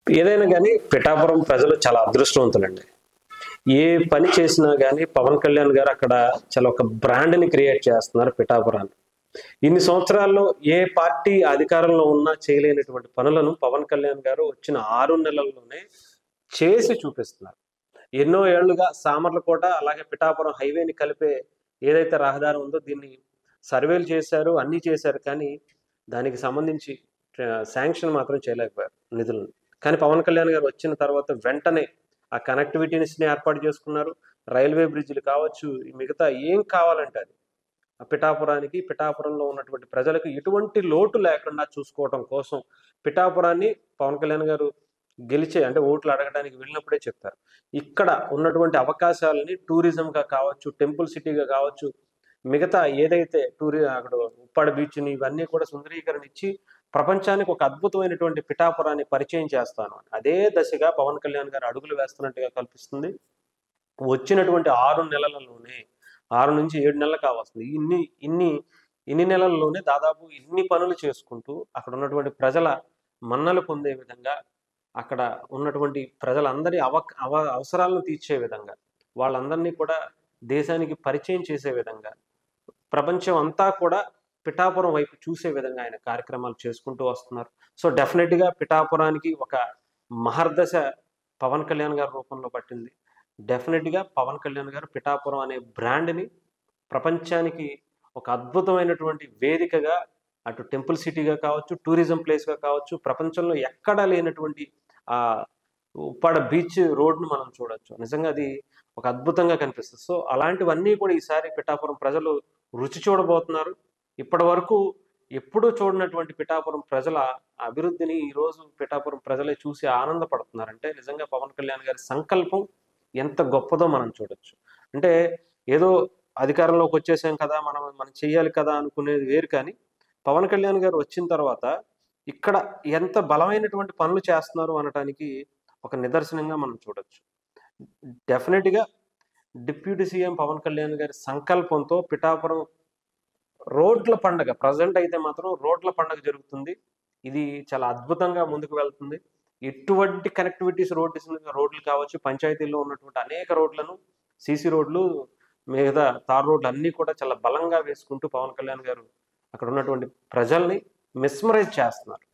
ఏదైనా కానీ పిఠాపురం ప్రజలు చాలా అదృష్టవంతులండి. ఏ పని చేసినా కానీ పవన్ కళ్యాణ్ గారు అక్కడ చాలా ఒక బ్రాండ్ని క్రియేట్ చేస్తున్నారు పిఠాపురాన్ని. ఇన్ని సంవత్సరాల్లో ఏ పార్టీ అధికారంలో ఉన్నా చేయలేనటువంటి పనులను పవన్ కళ్యాణ్ గారు వచ్చిన 6 నెలల్లోనే చేసి చూపిస్తున్నారు. ఎన్నో ఏళ్లుగా సామర్లకోట అలాగే పిఠాపురం హైవేని కలిపే ఏదైతే రహదారి ఉందో దీన్ని సర్వేలు చేశారు, అన్నీ చేశారు. కానీ దానికి సంబంధించి శాంక్షన్ మాత్రం చేయలేకపోయారు నిధులను. కానీ పవన్ కళ్యాణ్ గారు వచ్చిన తర్వాత వెంటనే ఆ కనెక్టివిటీస్ని ఏర్పాటు చేసుకున్నారు. రైల్వే బ్రిడ్జ్లు కావచ్చు, మిగతా ఏం కావాలంటే అది ఆ పిఠాపురానికి, పిఠాపురంలో ఉన్నటువంటి ప్రజలకు ఎటువంటి లోటు లేకుండా చూసుకోవడం కోసం పిఠాపురాన్ని పవన్ కళ్యాణ్ గారు గెలిచే అంటే ఓట్లు అడగడానికి వెళ్ళినప్పుడే చెప్తారు. ఇక్కడ ఉన్నటువంటి అవకాశాలని టూరిజంగా కావచ్చు, టెంపుల్ సిటీగా కావచ్చు, మిగతా ఏదైతే అక్కడ ఉప్పాడ బీచ్ని ఇవన్నీ కూడా సుందరీకరణ ఇచ్చి ప్రపంచానికి ఒక అద్భుతమైనటువంటి పిఠాపురాన్ని పరిచయం చేస్తాను అని అదే దశగా పవన్ కళ్యాణ్ గారు అడుగులు వేస్తున్నట్టుగా కల్పిస్తుంది. వచ్చినటువంటి 6 నెలలలోనే 6 నుంచి 7 నెలలు కావస్తుంది. ఇన్ని నెలల్లోనే దాదాపు ఇన్ని పనులు చేసుకుంటూ అక్కడ ఉన్నటువంటి ప్రజల మన్నలు పొందే విధంగా, అక్కడ ఉన్నటువంటి ప్రజలందరి అవసరాలను తీర్చే విధంగా, వాళ్ళందరినీ కూడా దేశానికి పరిచయం చేసే విధంగా, ప్రపంచం అంతా కూడా పిఠాపురం వైపు చూసే విధంగా ఆయన కార్యక్రమాలు చేసుకుంటూ వస్తున్నారు. సో డెఫినెట్గా పిఠాపురానికి ఒక మహర్దశ పవన్ కళ్యాణ్ గారి రూపంలో పట్టింది. డెఫినెట్గా పవన్ కళ్యాణ్ గారు పిఠాపురం అనే బ్రాండ్ని ప్రపంచానికి ఒక అద్భుతమైనటువంటి వేదికగా, అటు టెంపుల్ సిటీగా కావచ్చు, టూరిజం ప్లేస్గా కావచ్చు, ప్రపంచంలో ఎక్కడా లేనటువంటి ఆ ఉప్పాడ బీచ్ రోడ్ను మనం చూడొచ్చు. నిజంగా అది ఒక అద్భుతంగా కనిపిస్తుంది. సో అలాంటివన్నీ కూడా ఈసారి పిఠాపురం ప్రజలు రుచి చూడబోతున్నారు. ఇప్పటి వరకు ఎప్పుడూ చూడనటువంటి పిఠాపురం ప్రజల అభివృద్ధిని ఈరోజు పిఠాపురం ప్రజలే చూసి ఆనందపడుతున్నారంటే నిజంగా పవన్ కళ్యాణ్ గారి సంకల్పం ఎంత గొప్పదో మనం చూడొచ్చు. అంటే ఏదో అధికారంలోకి వచ్చేసాం కదా, మనం చెయ్యాలి కదా అనుకునేది వేరు. కానీ పవన్ కళ్యాణ్ గారు వచ్చిన తర్వాత ఇక్కడ ఎంత బలమైనటువంటి పనులు చేస్తున్నారు అనటానికి ఒక నిదర్శనంగా మనం చూడొచ్చు. డెఫినెట్గా డిప్యూటీ సీఎం పవన్ కళ్యాణ్ గారి సంకల్పంతో పిఠాపురం రోడ్ల పండగ ప్రజెంట్ అయితే మాత్రం రోడ్ల పండగ జరుగుతుంది. ఇది చాలా అద్భుతంగా ముందుకు వెళ్తుంది. ఎటువంటి కనెక్టివిటీస్ రోడ్లు కావచ్చు, పంచాయతీల్లో ఉన్నటువంటి అనేక రోడ్లను, సీసీ రోడ్లు, మిగతా తార్ రోడ్లు అన్నీ కూడా చాలా బలంగా వేసుకుంటూ పవన్ కళ్యాణ్ గారు అక్కడ ఉన్నటువంటి ప్రజల్ని మెస్మరైజ్ చేస్తున్నారు.